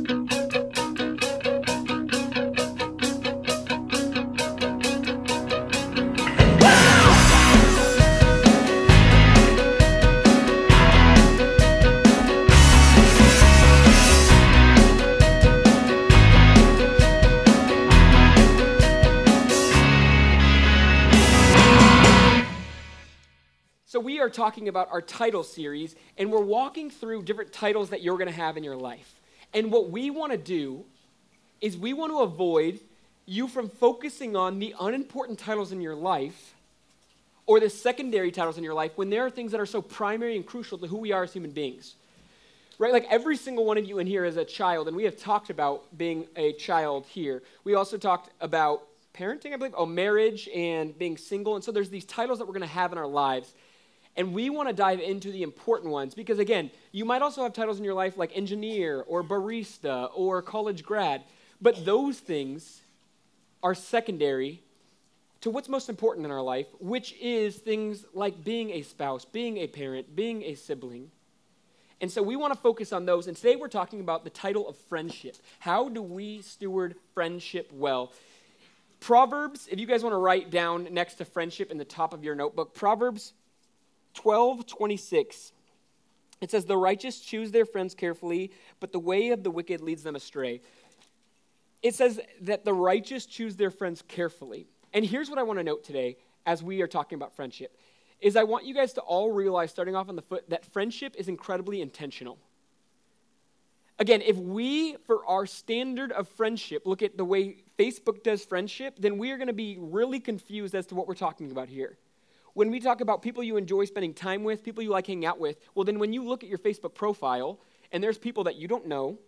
So we are talking about our title series, and we're walking through different titles that you're going to have in your life. And what we want to do is we want to avoid you from focusing on the unimportant titles in your life or the secondary titles in your life when there are things that are so primary and crucial to who we are as human beings. Right? Like every single one of you in here is a child, and we have talked about being a child here. We also talked about parenting, I believe, marriage and being single. And so there's these titles that we're going to have in our lives. And we want to dive into the important ones because, again, you might also have titles in your life like engineer or barista or college grad, but those things are secondary to what's most important in our life, which is things like being a spouse, being a parent, being a sibling. And so we want to focus on those. And today we're talking about the title of friendship. How do we steward friendship well? Proverbs, if you guys want to write down next to friendship in the top of your notebook, Proverbs 12:26, it says, "The righteous choose their friends carefully, but the way of the wicked leads them astray." It says that the righteous choose their friends carefully. And here's what I want to note today as we are talking about friendship, is I want you guys to all realize, starting off on the foot, that friendship is incredibly intentional. Again, if we, for our standard of friendship, look at the way Facebook does friendship, then we are going to be really confused as to what we're talking about here. When we talk about people you enjoy spending time with, people you like hanging out with, well, then when you look at your Facebook profile and there's people that you don't know,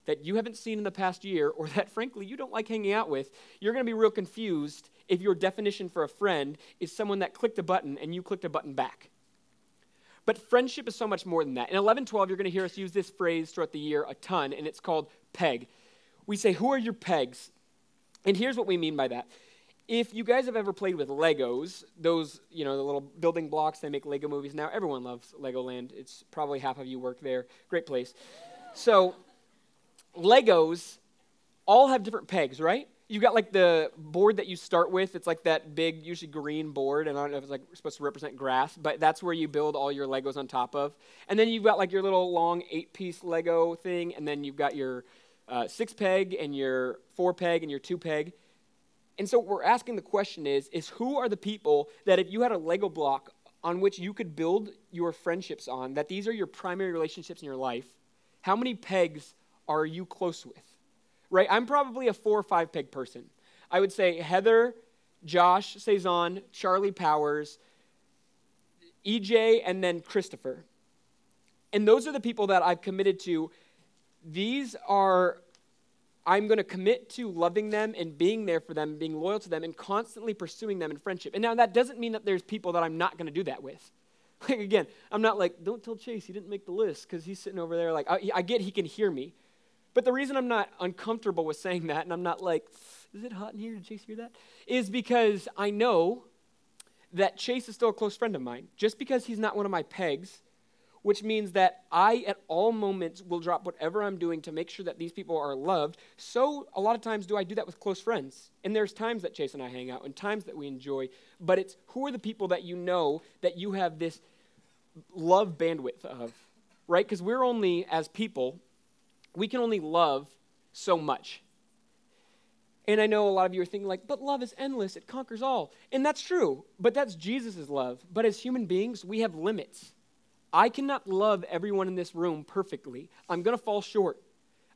that you haven't seen in the past year, or that, frankly, you don't like hanging out with, you're going to be real confused if your definition for a friend is someone that clicked a button and you clicked a button back. But friendship is so much more than that. In 11:12, you're going to hear us use this phrase throughout the year a ton, and it's called peg. We say, who are your pegs? And here's what we mean by that. If you guys have ever played with Legos, those, the little building blocks, they make Lego movies now. Everyone loves Legoland. It's probably half of you work there. Great place. So Legos all have different pegs, right? You got like the board that you start with. It's like that big, usually green board, and I don't know if it's like supposed to represent grass, but that's where you build all your Legos on top of. And then you've got like your little long 8-piece Lego thing, and then you've got your 6-peg and your 4-peg and your 2-peg. And so what we're asking the question is who are the people that if you had a Lego block on which you could build your friendships on, that these are your primary relationships in your life, how many pegs are you close with? Right? I'm probably a 4 or 5 peg person. I would say Heather, Josh Cezanne, Charlie Powers, EJ, and then Christopher. And those are the people that I've committed to. I'm going to commit to loving them and being there for them, being loyal to them, and constantly pursuing them in friendship. And now that doesn't mean that there's people that I'm not going to do that with. Like, again, I'm not like, don't tell Chase he didn't make the list because he's sitting over there like, I get he can hear me. But the reason I'm not uncomfortable with saying that, and I'm not like, is it hot in here? Did Chase hear that? Is because I know that Chase is still a close friend of mine. Just because he's not one of my pegs, which means that I, at all moments, will drop whatever I'm doing to make sure that these people are loved. So a lot of times do I do that with close friends. And there's times that Chase and I hang out and times that we enjoy. But it's who are the people that you know that you have this love bandwidth of, right? Because we're only, as people, we can only love so much. And I know a lot of you are thinking like, but love is endless. It conquers all. And that's true. But that's Jesus' love. But as human beings, we have limits. I cannot love everyone in this room perfectly. I'm going to fall short.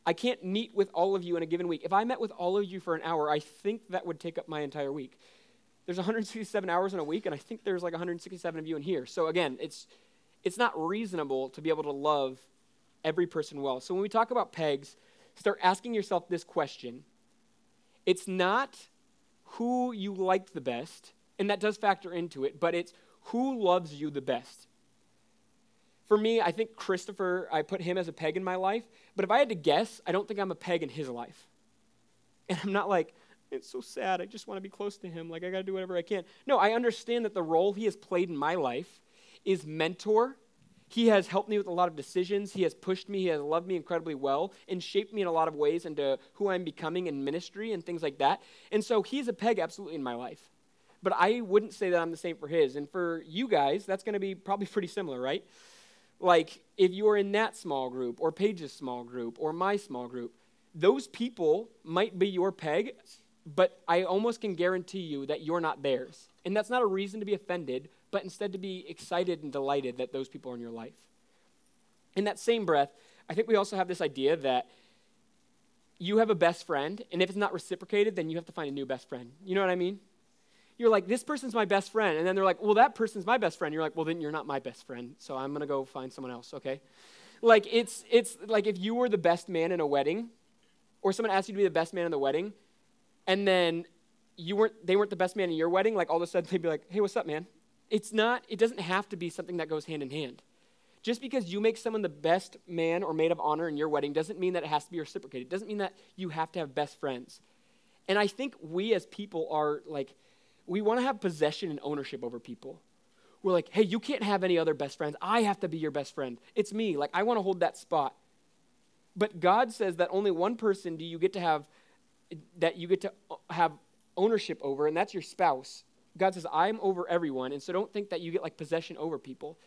I can't meet with all of you in a given week. If I met with all of you for an hour, I think that would take up my entire week. There's 167 hours in a week, and I think there's like 167 of you in here. So again, it's not reasonable to be able to love every person well. So when we talk about pegs, start asking yourself this question. It's not who you like the best, and that does factor into it, but it's who loves you the best. For me, I think Christopher, I put him as a peg in my life, but if I had to guess, I don't think I'm a peg in his life. And I'm not like, it's so sad, I just want to be close to him, like I got to do whatever I can. No, I understand that the role he has played in my life is mentor, He has helped me with a lot of decisions. He has pushed me. He has loved me incredibly well and shaped me in a lot of ways into who I'm becoming in ministry and things like that. And so he's a peg absolutely in my life. But I wouldn't say that I'm the same for his. And for you guys, that's going to be probably pretty similar, right? Like if you're in that small group or Paige's small group or my small group, those people might be your peg, but I almost can guarantee you that you're not theirs. And that's not a reason to be offended, but instead to be excited and delighted that those people are in your life. In that same breath, I think we also have this idea that you have a best friend, and if it's not reciprocated, then you have to find a new best friend. You know what I mean? You're like, this person's my best friend. And then they're like, well, that person's my best friend. You're like, well, then you're not my best friend, so I'm going to go find someone else, okay? Like, it's like if you were the best man in a wedding, or someone asked you to be the best man in the wedding, and then they weren't the best man in your wedding, like all of a sudden they'd be like, hey, what's up, man? It doesn't have to be something that goes hand in hand. Just because you make someone the best man or maid of honor in your wedding doesn't mean that it has to be reciprocated. It doesn't mean that you have to have best friends. And I think we as people are like, we want to have possession and ownership over people. We're like, hey, you can't have any other best friends. I have to be your best friend. It's me. Like, I want to hold that spot. But God says that only one person you get to have ownership over, and that's your spouse. God says, I'm over everyone, and so don't think that you get like possession over people.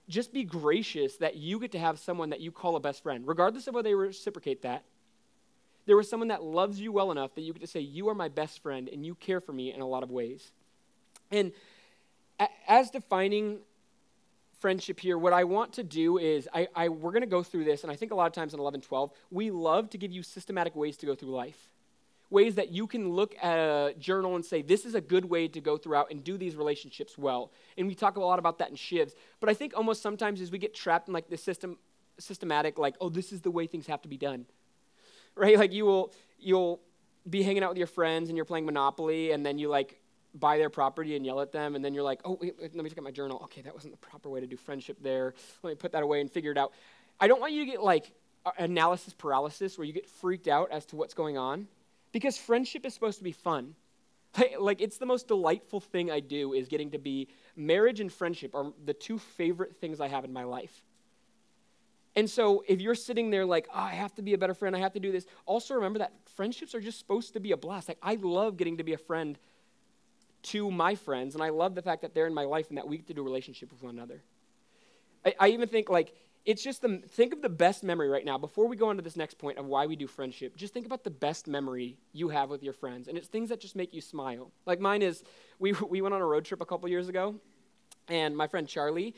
Just be gracious that you get to have someone that you call a best friend, regardless of whether they reciprocate that. There was someone that loves you well enough that you get to say, you are my best friend, and you care for me in a lot of ways. And as defining friendship here, what I want to do is, we're going to go through this, and I think a lot of times in 11:12, we love to give you systematic ways to go through life. Ways that you can look at a journal and say, this is a good way to go throughout and do these relationships well. And we talk a lot about that in Shivs. But I think almost sometimes as we get trapped in like this systematic, like, oh, this is the way things have to be done. Right? Like you'll be hanging out with your friends and you're playing Monopoly, and then you like buy their property and yell at them, and then you're like, oh, wait, let me look at my journal. Okay, that wasn't the proper way to do friendship there. Let me put that away and figure it out. I don't want you to get like analysis paralysis where you get freaked out as to what's going on. Because friendship is supposed to be fun. Like it's the most delightful thing I do is getting to be, marriage and friendship are the two favorite things I have in my life. And so if you're sitting there like, oh, I have to be a better friend, I have to do this, also remember that friendships are just supposed to be a blast. Like I love getting to be a friend to my friends, and I love the fact that they're in my life and that we get to do a relationship with one another. I even think like, it's just think of the best memory right now. Before we go on to this next point of why we do friendship, just think about the best memory you have with your friends. And it's things that just make you smile. Like mine is, we went on a road trip a couple years ago, and my friend Charlie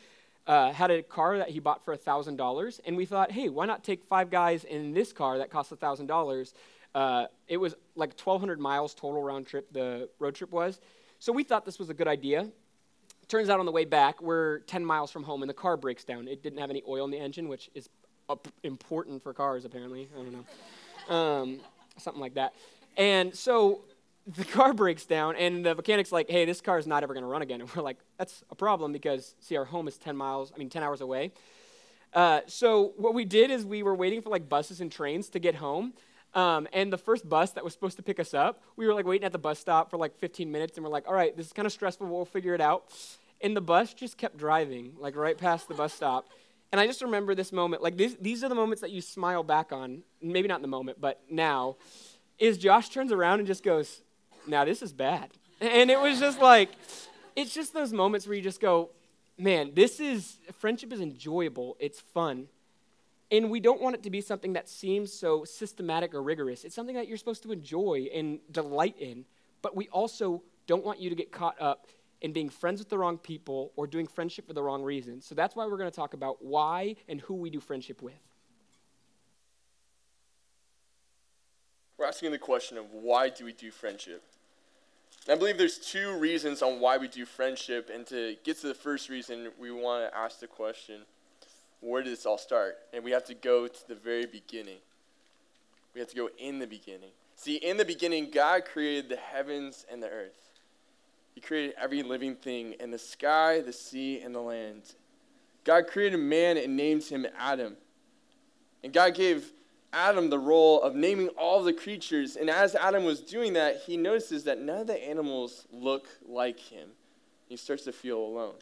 had a car that he bought for $1,000. And we thought, hey, why not take 5 guys in this car that costs $1,000? It was like 1,200 miles total round trip, the road trip was. So we thought this was a good idea. Turns out on the way back, we're 10 miles from home, and the car breaks down. It didn't have any oil in the engine, which is important for cars, apparently. I don't know. Something like that. And so the car breaks down, and the mechanic's like, hey, this car is not ever going to run again. And we're like, that's a problem because, see, our home is 10 hours away. So what we did is we were waiting for, like, buses and trains to get home. And the first bus that was supposed to pick us up, we were like waiting at the bus stop for like 15 minutes, and we're like, all right, this is kind of stressful, we'll figure it out. And the bus just kept driving, like right past the bus stop. And I just remember this moment, like these are the moments that you smile back on, maybe not in the moment, but now, is Josh turns around and just goes, now this is bad. And it was just like, it's just those moments where you just go, man, friendship is enjoyable, it's fun. And we don't want it to be something that seems so systematic or rigorous. It's something that you're supposed to enjoy and delight in. But we also don't want you to get caught up in being friends with the wrong people or doing friendship for the wrong reasons. So that's why we're going to talk about why and who we do friendship with. We're asking the question of why do we do friendship? And I believe there's 2 reasons on why we do friendship. And to get to the first reason, we want to ask the question, where did this all start? And we have to go to the very beginning. We have to go in the beginning. See, in the beginning, God created the heavens and the earth. He created every living thing in the sky, the sea, and the land. God created man and named him Adam. And God gave Adam the role of naming all the creatures. And as Adam was doing that, he notices that none of the animals look like him. He starts to feel alone.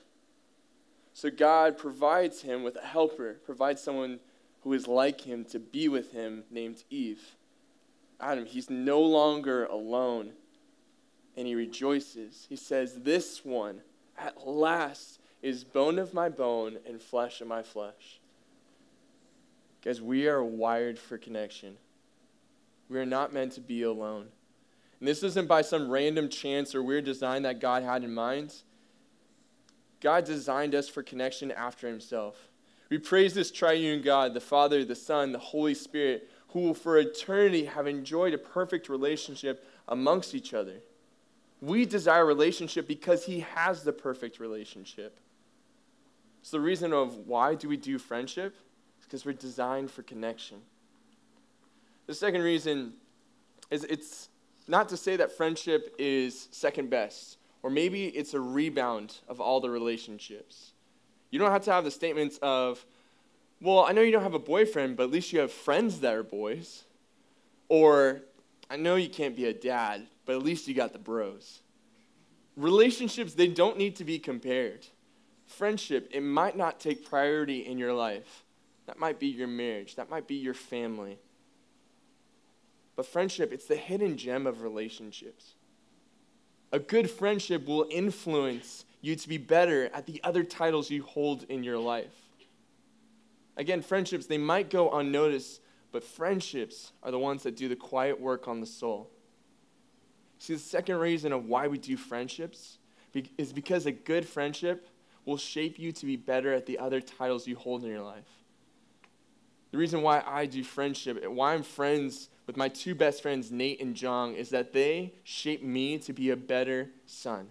So God provides him with a helper, provides someone who is like him to be with him named Eve. Adam, he's no longer alone, and he rejoices. He says, this one, at last, is bone of my bone and flesh of my flesh. Guys, we are wired for connection. We are not meant to be alone. And this isn't by some random chance or weird design that God had in mind. God designed us for connection after himself. We praise this triune God, the Father, the Son, the Holy Spirit, who will for eternity have enjoyed a perfect relationship amongst each other. We desire a relationship because he has the perfect relationship. So the reason of why do we do friendship is because we're designed for connection. The second reason is it's not to say that friendship is second best, or maybe it's a rebound of all the relationships. You don't have to have the statements of, well, I know you don't have a boyfriend, but at least you have friends that are boys. Or, I know you can't be a dad, but at least you got the bros. Relationships, they don't need to be compared. Friendship, it might not take priority in your life. That might be your marriage. That might be your family. But friendship, it's the hidden gem of relationships. A good friendship will influence you to be better at the other titles you hold in your life. Again, friendships, they might go unnoticed, but friendships are the ones that do the quiet work on the soul. See, the second reason of why we do friendships is because a good friendship will shape you to be better at the other titles you hold in your life. The reason why I do friendship, why I'm friends with my two best friends, Nate and Jong, is that they shape me to be a better son.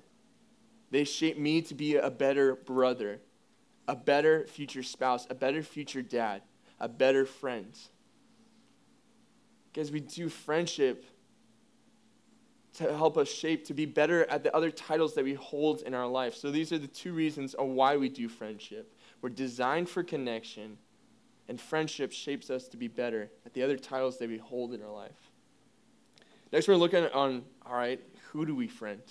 They shape me to be a better brother, a better future spouse, a better future dad, a better friend. Because we do friendship to help us shape to be better at the other titles that we hold in our life. So these are the two reasons of why we do friendship. We're designed for connection, and friendship shapes us to be better at the other titles that we hold in our life. Next, we're looking on, all right, who do we friend?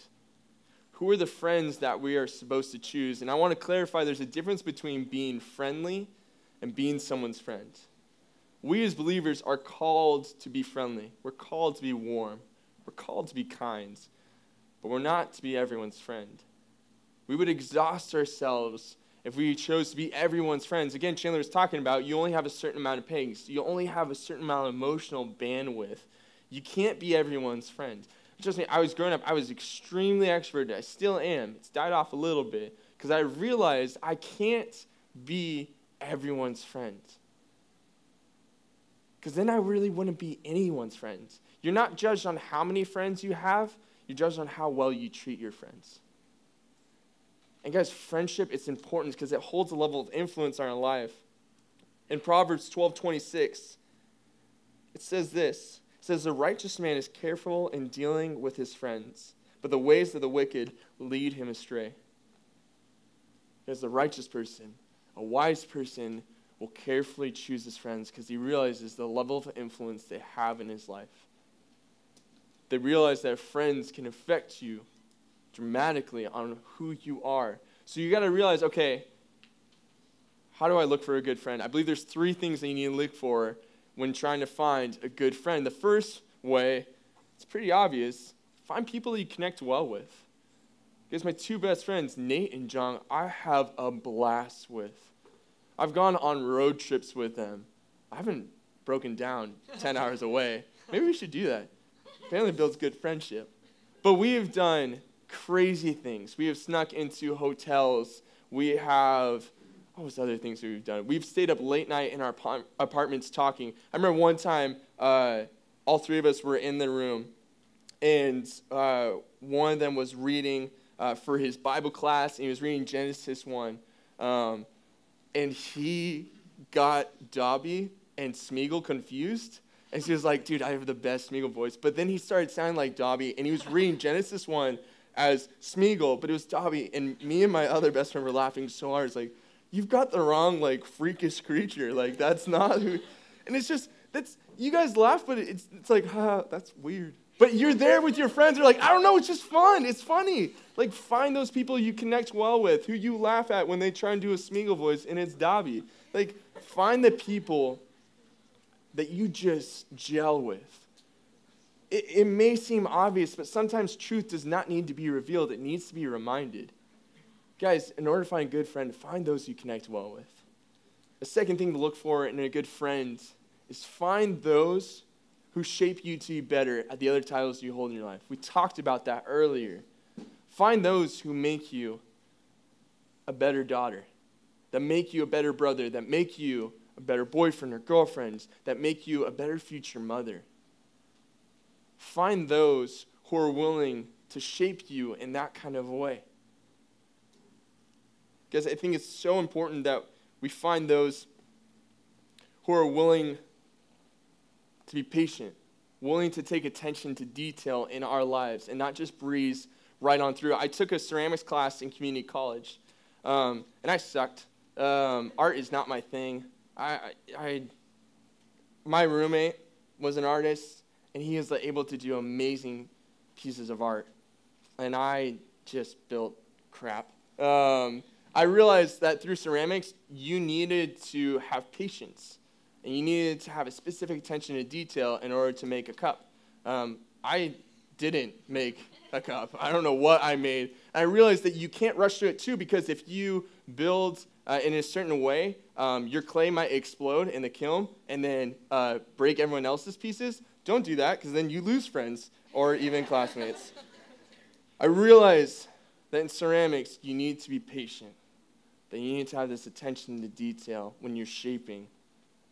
Who are the friends that we are supposed to choose? And I want to clarify there's a difference between being friendly and being someone's friend. We as believers are called to be friendly. We're called to be warm. We're called to be kind. But we're not to be everyone's friend. We would exhaust ourselves if we chose to be everyone's friends. Again, Chandler was talking about you only have a certain amount of pegs. You only have a certain amount of emotional bandwidth. You can't be everyone's friend. Trust me, I was growing up, I was extremely extroverted. I still am. It's died off a little bit because I realized I can't be everyone's friend. Because then I really wouldn't be anyone's friend. You're not judged on how many friends you have. You're judged on how well you treat your friends. And guys, friendship, it's important because it holds a level of influence on our life. In Proverbs 12:26, it says this. It says, the righteous man is careful in dealing with his friends, but the ways of the wicked lead him astray. As the righteous person, a wise person will carefully choose his friends because he realizes the level of influence they have in his life. They realize that friends can affect you dramatically on who you are. So you got to realize, okay, how do I look for a good friend? I believe there's three things that you need to look for when trying to find a good friend. The first way, it's pretty obvious, find people that you connect well with. Because my two best friends, Nate and Jong, I have a blast with. I've gone on road trips with them. I haven't broken down 10 hours away. Maybe we should do that. Family builds good friendship. But we have done crazy things. We have snuck into hotels. We have, what was other things that we've done? We've stayed up late night in our apartments talking. I remember one time, all three of us were in the room, and one of them was reading for his Bible class, and he was reading Genesis 1. And he got Dobby and Smeagol confused. And she was like, dude, I have the best Smeagol voice. But then he started sounding like Dobby, and he was reading Genesis 1 as Smeagol, but it was Dobby. And me and my other best friend were laughing so hard. It's like, you've got the wrong, like, freakish creature. Like, that's not who. And it's just, you guys laugh, but it's like, that's weird. But you're there with your friends. You're like, I don't know, it's just fun. It's funny. Like, find those people you connect well with, who you laugh at when they try and do a Smeagol voice and it's Dobby. Like, find the people that you just gel with. It may seem obvious, but sometimes truth does not need to be revealed. It needs to be reminded. Guys, in order to find a good friend, find those you connect well with. The second thing to look for in a good friend is find those who shape you to be better at the other titles you hold in your life. We talked about that earlier. Find those who make you a better daughter, that make you a better brother, that make you a better boyfriend or girlfriend, that make you a better future mother. Find those who are willing to shape you in that kind of a way. Because I think it's so important that we find those who are willing to be patient, willing to take attention to detail in our lives and not just breeze right on through. I took a ceramics class in community college, and I sucked. Art is not my thing. My roommate was an artist, and he was able to do amazing pieces of art, and I just built crap. I realized that through ceramics, you needed to have patience, and you needed to have a specific attention to detail in order to make a cup. I didn't make a cup. I don't know what I made. I realized that you can't rush through it too, because if you build in a certain way, your clay might explode in the kiln and then break everyone else's pieces. Don't do that, because then you lose friends or even classmates. I realized that in ceramics, you need to be patient, that you need to have this attention to detail when you're shaping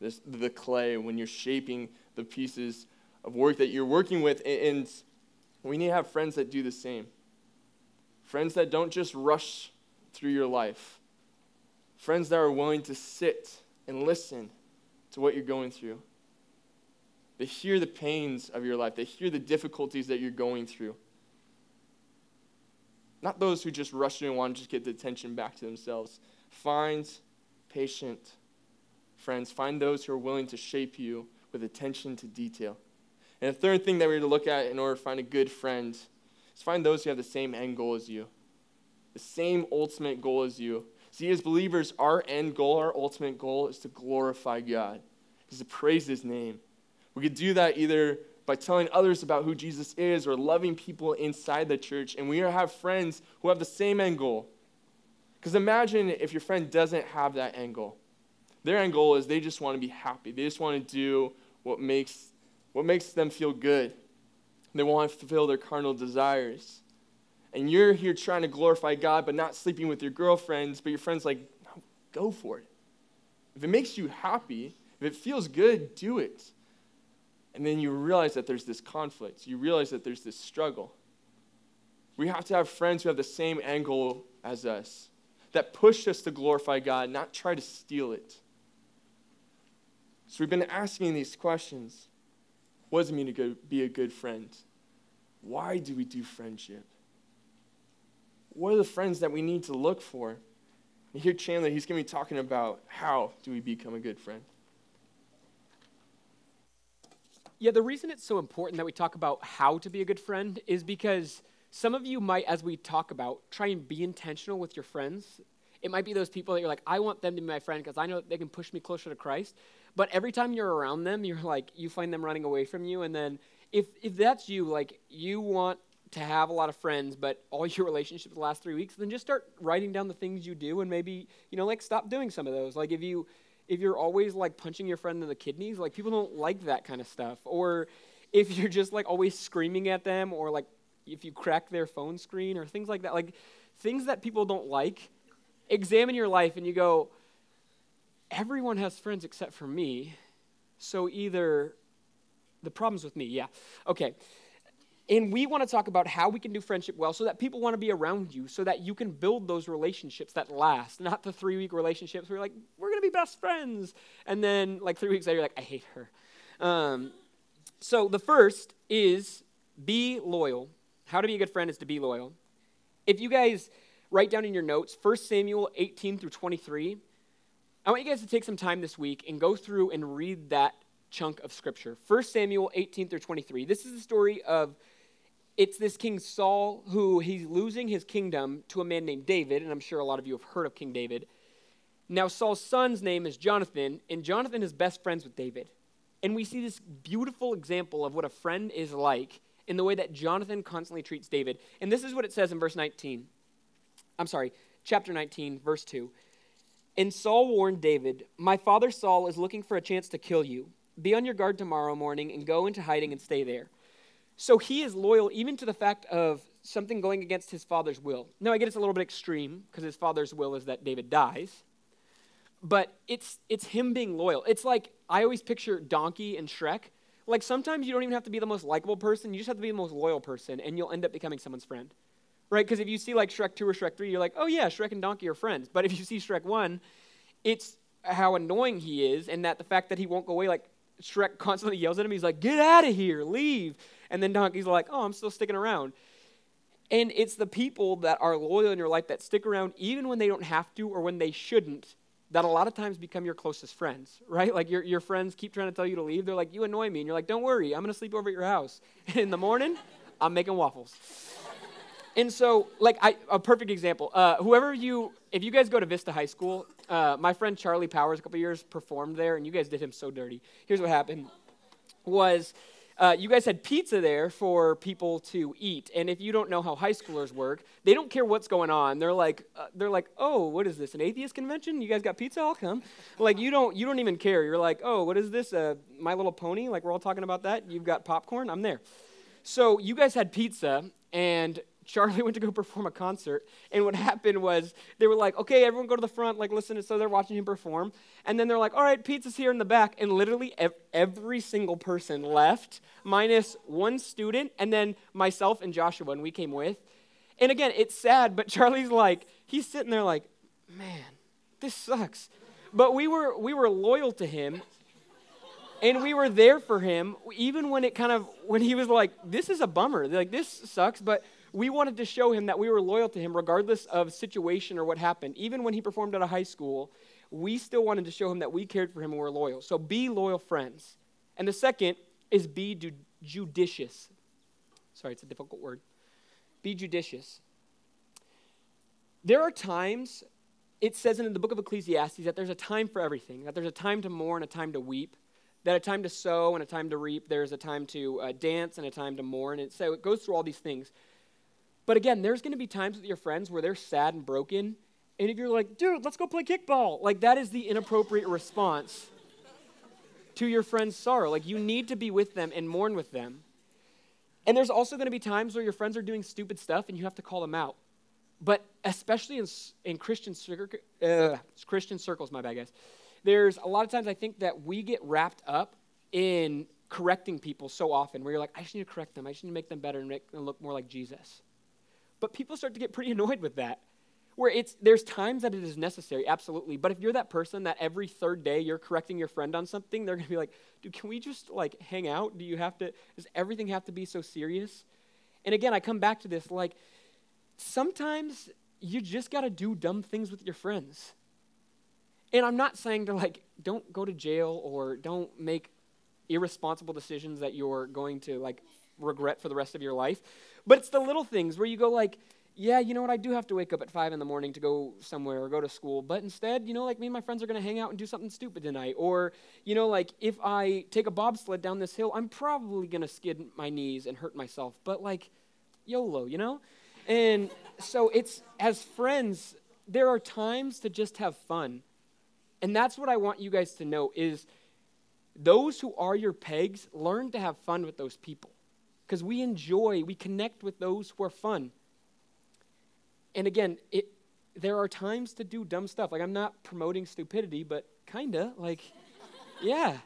the clay, when you're shaping the pieces of work that you're working with. And we need to have friends that do the same. Friends that don't just rush through your life. Friends that are willing to sit and listen to what you're going through. They hear the pains of your life. They hear the difficulties that you're going through. Not those who just rush through and want to just get the attention back to themselves. Find patient friends. Find those who are willing to shape you with attention to detail. And the third thing that we're to look at in order to find a good friend is find those who have the same end goal as you. The same ultimate goal as you. See, as believers, our end goal, our ultimate goal is to glorify God, is to praise his name. We could do that either by telling others about who Jesus is or loving people inside the church. And we have friends who have the same end goal. Because imagine if your friend doesn't have that end goal. Their end goal is they just want to be happy. They just want to do what makes them feel good. They want to fulfill their carnal desires. And you're here trying to glorify God, but not sleeping with your girlfriends, but your friend's like, no, go for it. If it makes you happy, if it feels good, do it. And then you realize that there's this conflict. You realize that there's this struggle. We have to have friends who have the same end goal as us, that push us to glorify God, not try to steal it. So we've been asking these questions. What does it mean to be a good friend? Why do we do friendship? What are the friends that we need to look for? And here Chandler, he's going to be talking about how do we become a good friend. Yeah, the reason it's so important that we talk about how to be a good friend is because some of you might, as we talk about, try and be intentional with your friends. It might be those people that you're like, I want them to be my friend because I know they can push me closer to Christ. But every time you're around them, you're like, you find them running away from you. And then if that's you, like you want to have a lot of friends, but all your relationships the last 3 weeks, then just start writing down the things you do and maybe, like stop doing some of those. Like if you're always like punching your friend in the kidneys, like people don't like that kind of stuff. Or if you're just like always screaming at them, or like if you crack their phone screen or things like that, like things that people don't like, examine your life and you go, everyone has friends except for me. So either the problem's with me. Yeah. Okay. And we want to talk about how we can do friendship well so that people want to be around you, so that you can build those relationships that last, not the 3-week relationships where you're like, we're going to be best friends. And then like 3 weeks later, you're like, I hate her. So the first is be loyal. How to be a good friend is to be loyal. If you guys write down in your notes, 1 Samuel 18 through 23, I want you guys to take some time this week and go through and read that chunk of Scripture. 1 Samuel 18 through 23. This is the story of, it's this King Saul who he's losing his kingdom to a man named David, and I'm sure a lot of you have heard of King David. Now Saul's son's name is Jonathan, and Jonathan is best friends with David. And we see this beautiful example of what a friend is like in the way that Jonathan constantly treats David. And this is what it says in chapter 19, verse 2. And Saul warned David, "My father Saul is looking for a chance to kill you. Be on your guard tomorrow morning and go into hiding and stay there." So he is loyal even to the fact of something going against his father's will. Now, I get it's a little bit extreme because his father's will is that David dies. But it's him being loyal. It's like, I always picture Donkey and Shrek. Like, sometimes you don't even have to be the most likable person. You just have to be the most loyal person, and you'll end up becoming someone's friend. Right? Because if you see, like, Shrek 2 or Shrek 3, you're like, oh, yeah, Shrek and Donkey are friends. But if you see Shrek 1, it's how annoying he is, and that the fact that he won't go away, like, Shrek constantly yells at him. He's like, get out of here, leave. And then Donkey's like, oh, I'm still sticking around. And it's the people that are loyal in your life that stick around even when they don't have to or when they shouldn't, that a lot of times become your closest friends, right? Like your friends keep trying to tell you to leave. They're like, you annoy me. And you're like, don't worry, I'm going to sleep over at your house. And in the morning, I'm making waffles. And so, like, a perfect example, if you guys go to Vista High School, my friend Charlie Powers a couple years performed there, and you guys did him so dirty. Here's what happened was, you guys had pizza there for people to eat, and if you don't know how high schoolers work, they don't care what's going on. They're like, oh, what is this, an atheist convention? You guys got pizza? I'll come. Like, you don't even care. You're like, oh, what is this, My Little Pony? Like, we're all talking about that. You've got popcorn? I'm there. So you guys had pizza, and Charlie went to go perform a concert, and what happened was they were like, okay, everyone go to the front, like, listen, so they're watching him perform, and then they're like, all right, pizza's here in the back, and literally every single person left, minus one student, and then myself and Joshua, and we came with. And again, it's sad, but Charlie's like, he's sitting there like, man, this sucks. But we were loyal to him, and we were there for him, even when he was like, this is a bummer, like, this sucks, but we wanted to show him that we were loyal to him regardless of situation or what happened. Even when he performed at a high school, we still wanted to show him that we cared for him and were loyal. So be loyal friends. And the second is be judicious. Sorry, it's a difficult word. Be judicious. There are times, it says in the book of Ecclesiastes, that there's a time for everything, that there's a time to mourn, a time to weep, that a time to sow and a time to reap, there's a time to dance and a time to mourn. And so it goes through all these things. But again, there's going to be times with your friends where they're sad and broken, and if you're like, dude, let's go play kickball, like, that is the inappropriate response to your friend's sorrow. Like, you need to be with them and mourn with them. And there's also going to be times where your friends are doing stupid stuff, and you have to call them out. But especially in Christian circles, my bad, guys, there's a lot of times I think that we get wrapped up in correcting people so often, where you're like, I just need to correct them. I just need to make them better and make them look more like Jesus. But people start to get pretty annoyed with that, where there's times that it is necessary, absolutely. But if you're that person that every third day you're correcting your friend on something, they're going to be like, dude, can we just, like, hang out? Does everything have to be so serious? And again, I come back to this, like, sometimes you just got to do dumb things with your friends. And I'm not saying to, like, don't go to jail or don't make irresponsible decisions that you're going to, like, regret for the rest of your life. But it's the little things where you go like, yeah, you know what, I do have to wake up at 5 a.m. to go somewhere or go to school, but instead, like, me and my friends are going to hang out and do something stupid tonight. Or, like, if I take a bobsled down this hill, I'm probably going to skid my knees and hurt myself. But, like, YOLO, And so it's, as friends, there are times to just have fun. And that's what I want you guys to know is those who are your pegs, learn to have fun with those people. Because we connect with those who are fun. And again, there are times to do dumb stuff. Like, I'm not promoting stupidity, but kinda, like, yeah.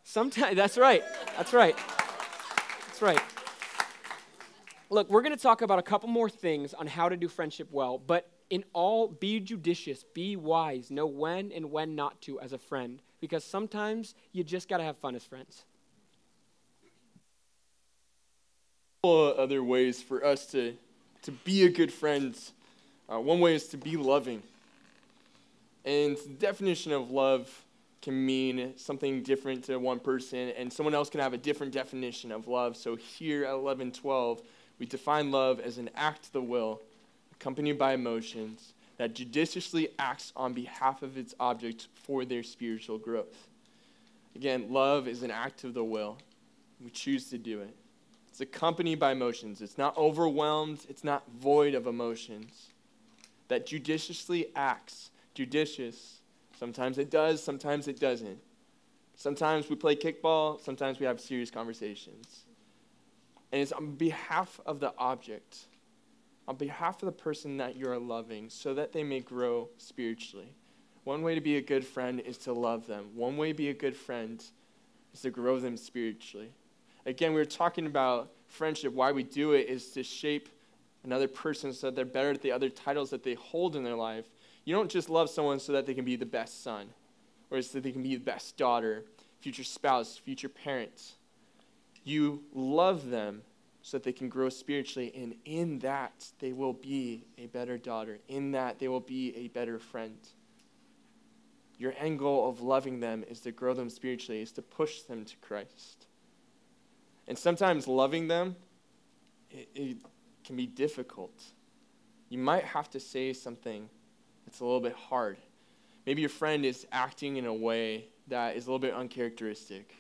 Sometimes, that's right. Look, we're going to talk about a couple more things on how to do friendship well, but in all, be judicious, be wise, know when and when not to as a friend, because sometimes you just got to have fun as friends. Other ways for us to be a good friend. One way is to be loving. And the definition of love can mean something different to one person, and someone else can have a different definition of love. So here at 11:12, we define love as an act of the will, accompanied by emotions, that judiciously acts on behalf of its object for their spiritual growth. Again, love is an act of the will. We choose to do it. It's accompanied by emotions. It's not overwhelmed. It's not void of emotions. That judiciously acts. Judicious. Sometimes it does, sometimes it doesn't. Sometimes we play kickball, sometimes we have serious conversations. And it's on behalf of the object, on behalf of the person that you're loving, so that they may grow spiritually. One way to be a good friend is to love them. One way to be a good friend is to grow them spiritually. Again, we were talking about friendship. Why we do it is to shape another person so that they're better at the other titles that they hold in their life. You don't just love someone so that they can be the best son, or so that they can be the best daughter, future spouse, future parent. You love them so that they can grow spiritually, and in that, they will be a better daughter. In that, they will be a better friend. Your end goal of loving them is to grow them spiritually, is to push them to Christ. And sometimes loving them, it can be difficult. You might have to say something that's a little bit hard. Maybe your friend is acting in a way that is a little bit uncharacteristic.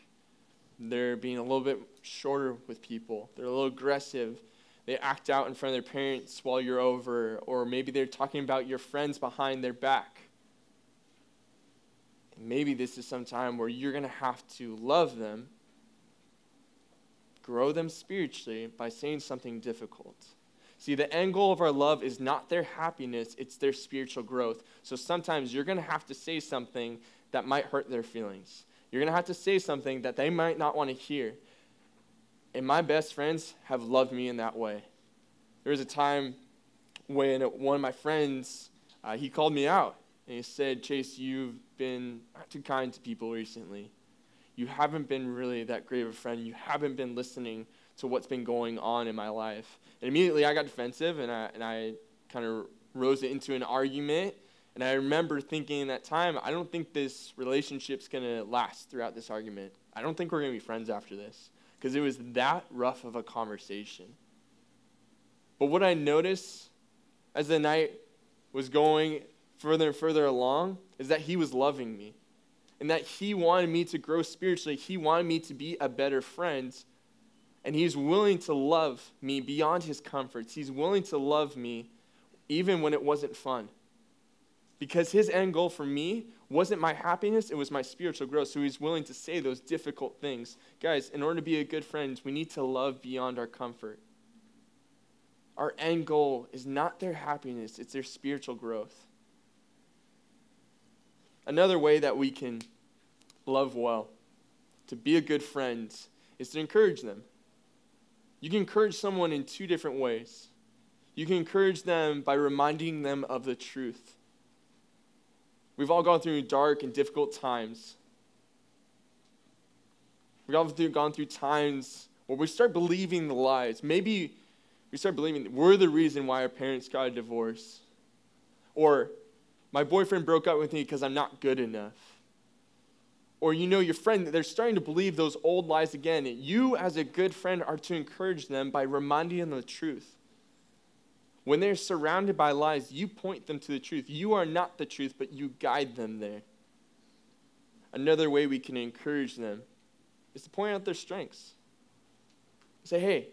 They're being a little bit shorter with people. They're a little aggressive. They act out in front of their parents while you're over, or maybe they're talking about your friends behind their back. And maybe this is some time where you're going to have to love them, grow them spiritually by saying something difficult. See, the end goal of our love is not their happiness, it's their spiritual growth. So sometimes you're going to have to say something that might hurt their feelings. You're going to have to say something that they might not want to hear. And my best friends have loved me in that way. There was a time when one of my friends, he called me out. And he said, Chase, you've been not too kind to people recently. You haven't been really that great of a friend. You haven't been listening to what's been going on in my life. And immediately I got defensive, and I kind of rose it into an argument. And I remember thinking in that time, I don't think this relationship's going to last throughout this argument. I don't think we're going to be friends after this, because it was that rough of a conversation. But what I noticed as the night was going further and further along is that he was loving me, and that he wanted me to grow spiritually. He wanted me to be a better friend, and he's willing to love me beyond his comforts. He's willing to love me even when it wasn't fun. Because his end goal for me wasn't my happiness, it was my spiritual growth. So he's willing to say those difficult things. Guys, in order to be a good friend, we need to love beyond our comfort. Our end goal is not their happiness, it's their spiritual growth. Another way that we can love well, to be a good friend, is to encourage them. You can encourage someone in two different ways. You can encourage them by reminding them of the truth. We've all gone through dark and difficult times. We've all gone through times where we start believing the lies. Maybe we start believing that we're the reason why our parents got a divorce. Or my boyfriend broke up with me because I'm not good enough. Or your friend, they're starting to believe those old lies again. You as a good friend are to encourage them by reminding them of the truth. When they're surrounded by lies, you point them to the truth. You are not the truth, but you guide them there. Another way we can encourage them is to point out their strengths. Say, hey,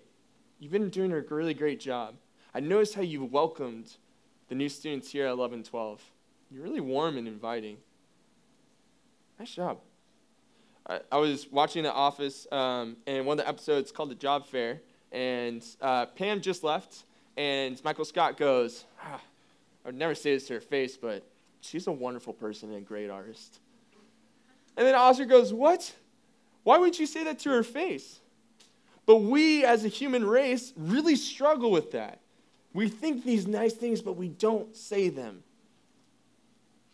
you've been doing a really great job. I noticed how you welcomed the new students here at 11:12. You're really warm and inviting. Nice job. I was watching The Office, and one of the episodes called The Job Fair, and Pam just left. And Michael Scott goes, I would never say this to her face, but she's a wonderful person and a great artist. And then Oscar goes, what? Why would you say that to her face? But we, as a human race, really struggle with that. We think these nice things, but we don't say them.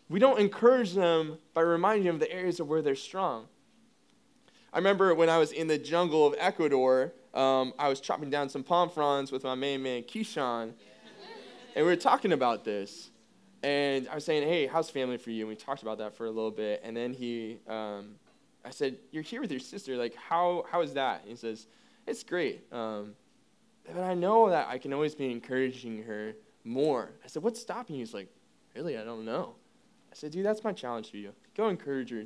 We don't encourage them by reminding them of the areas of where they're strong. I remember when I was in the jungle of Ecuador, I was chopping down some palm fronds with my main man, Keyshawn, and we were talking about this. And I was saying, hey, how's family for you? And we talked about that for a little bit. And then I said, you're here with your sister. Like, how is that? And he says, it's great. But I know that I can always be encouraging her more. I said, what's stopping you? He's like, really, I don't know. I said, dude, that's my challenge for you. Go encourage her.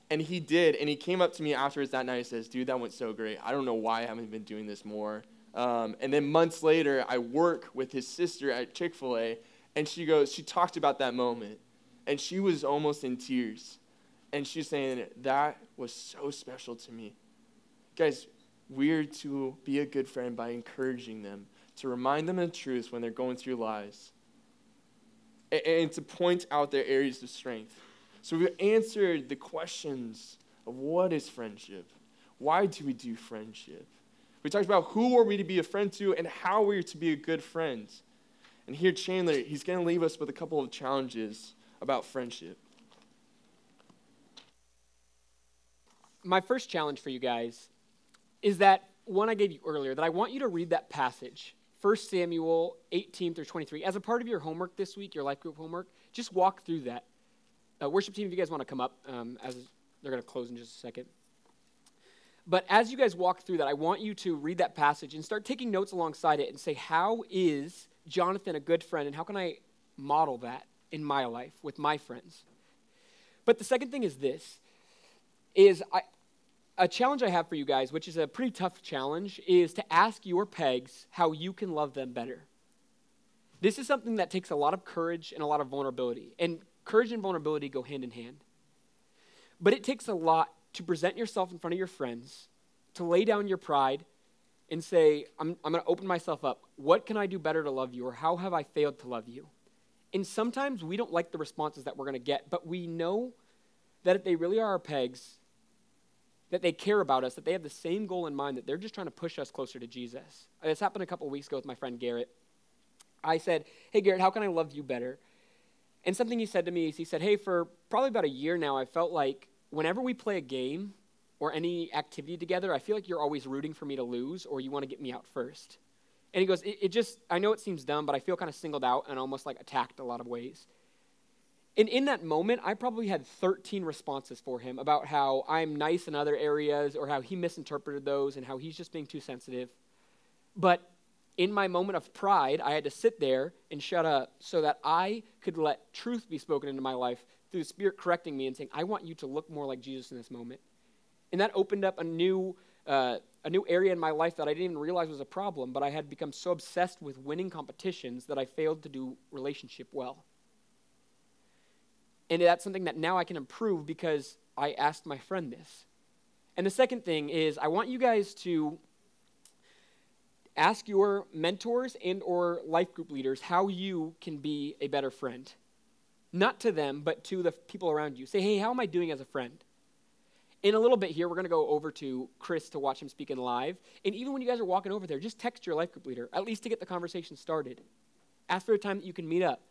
And he did. And he came up to me afterwards that night and says, dude, that went so great. I don't know why I haven't been doing this more. And then months later, I work with his sister at Chick-fil-A. And she talked about that moment, and she was almost in tears. And she's saying, that was so special to me. Guys, we're to be a good friend by encouraging them, to remind them of the truth when they're going through lives, and to point out their areas of strength. So we've answered the questions of what is friendship? Why do we do friendship? We talked about who are we to be a friend to and how we're to be a good friend. And here, Chandler, he's going to leave us with a couple of challenges about friendship. My first challenge for you guys is that one I gave you earlier, that I want you to read that passage, 1 Samuel 18 through 23. As a part of your homework this week, your life group homework, just walk through that. Worship team, if you guys want to come up, as they're going to close in just a second. But as you guys walk through that, I want you to read that passage and start taking notes alongside it and say, how is Jonathan a good friend, and how can I model that in my life with my friends? But the second thing is this, a challenge I have for you guys, which is a pretty tough challenge, is to ask your pegs how you can love them better. This is something that takes a lot of courage and a lot of vulnerability, and courage and vulnerability go hand in hand. But it takes a lot to present yourself in front of your friends, to lay down your pride, and say, I'm going to open myself up. What can I do better to love you, or how have I failed to love you? And sometimes we don't like the responses that we're going to get, but we know that if they really are our pegs, that they care about us, that they have the same goal in mind, that they're just trying to push us closer to Jesus. This happened a couple of weeks ago with my friend Garrett. I said, hey, Garrett, how can I love you better? And something he said to me is, he said, hey, for probably about a year now, I felt like whenever we play a game or any activity together, I feel like you're always rooting for me to lose, or you want to get me out first. And he goes, I know it seems dumb, but I feel kind of singled out and almost like attacked a lot of ways. And in that moment, I probably had 13 responses for him about how I'm nice in other areas, or how he misinterpreted those, and how he's just being too sensitive. But in my moment of pride, I had to sit there and shut up so that I could let truth be spoken into my life through the Spirit correcting me and saying, I want you to look more like Jesus in this moment. And that opened up a new area in my life that I didn't even realize was a problem, but I had become so obsessed with winning competitions that I failed to do relationship well. And that's something that now I can improve because I asked my friend this. And the second thing is, I want you guys to ask your mentors and or life group leaders how you can be a better friend. Not to them, but to the people around you. Say, hey, how am I doing as a friend? In a little bit here, we're going to go over to Chris to watch him speak in live. And even when you guys are walking over there, just text your life group leader, at least to get the conversation started. Ask for a time that you can meet up.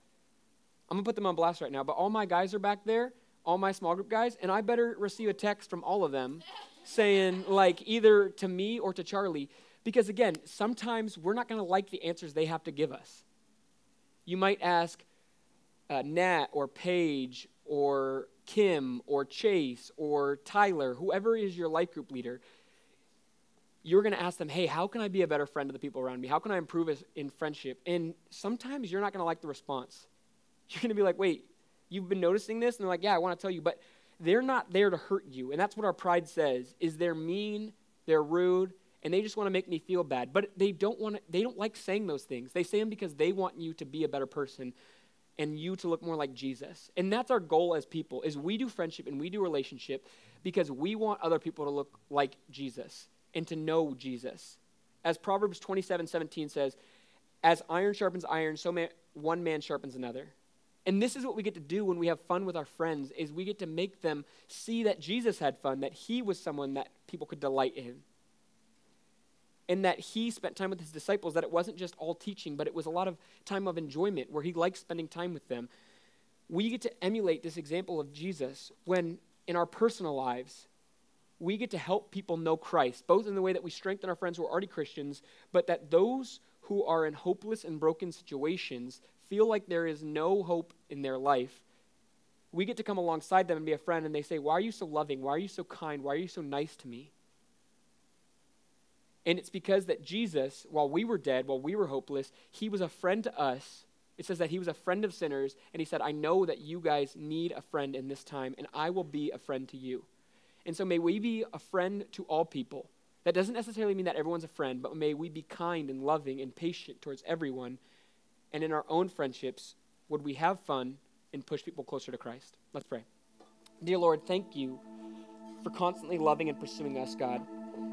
I'm going to put them on blast right now, but all my guys are back there, all my small group guys, and I better receive a text from all of them saying, like, either to me or to Charlie, because, again, sometimes we're not going to like the answers they have to give us. You might ask Nat or Paige or Kim or Chase or Tyler, whoever is your life group leader. You're going to ask them, hey, how can I be a better friend to the people around me? How can I improve in friendship? And sometimes you're not going to like the response. You're going to be like, wait, you've been noticing this? And they're like, yeah, I want to tell you. But they're not there to hurt you. And that's what our pride says, is they're mean, they're rude, and they just want to make me feel bad. But they don't like saying those things. They say them because they want you to be a better person and you to look more like Jesus. And that's our goal as people, is we do friendship and we do relationship because we want other people to look like Jesus and to know Jesus. As Proverbs 27:17 says, as iron sharpens iron, so one man sharpens another. And this is what we get to do when we have fun with our friends, is we get to make them see that Jesus had fun, that he was someone that people could delight in. And that he spent time with his disciples, that it wasn't just all teaching, but it was a lot of time of enjoyment where he liked spending time with them. We get to emulate this example of Jesus when in our personal lives, we get to help people know Christ, both in the way that we strengthen our friends who are already Christians, but that those who are in hopeless and broken situations feel like there is no hope in their life, we get to come alongside them and be a friend, and they say, why are you so loving? Why are you so kind? Why are you so nice to me? And it's because that Jesus, while we were dead, while we were hopeless, he was a friend to us. It says that he was a friend of sinners, and he said, I know that you guys need a friend in this time, and I will be a friend to you. And so may we be a friend to all people. That doesn't necessarily mean that everyone's a friend, but may we be kind and loving and patient towards everyone. And in our own friendships, would we have fun and push people closer to Christ? Let's pray. Dear Lord, thank you for constantly loving and pursuing us, God.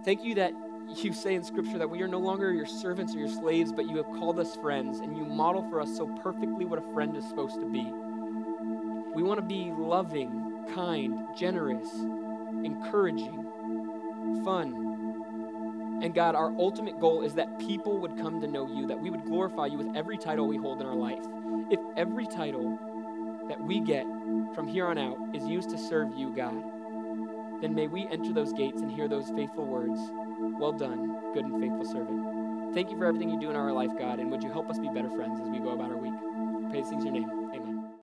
Thank you that you say in Scripture that we are no longer your servants or your slaves, but you have called us friends, and you model for us so perfectly what a friend is supposed to be. We want to be loving, kind, generous, encouraging, fun. And God, our ultimate goal is that people would come to know you, that we would glorify you with every title we hold in our life. If every title that we get from here on out is used to serve you, God, then may we enter those gates and hear those faithful words, well done, good and faithful servant. Thank you for everything you do in our life, God, and would you help us be better friends as we go about our week? I pray these things in your name.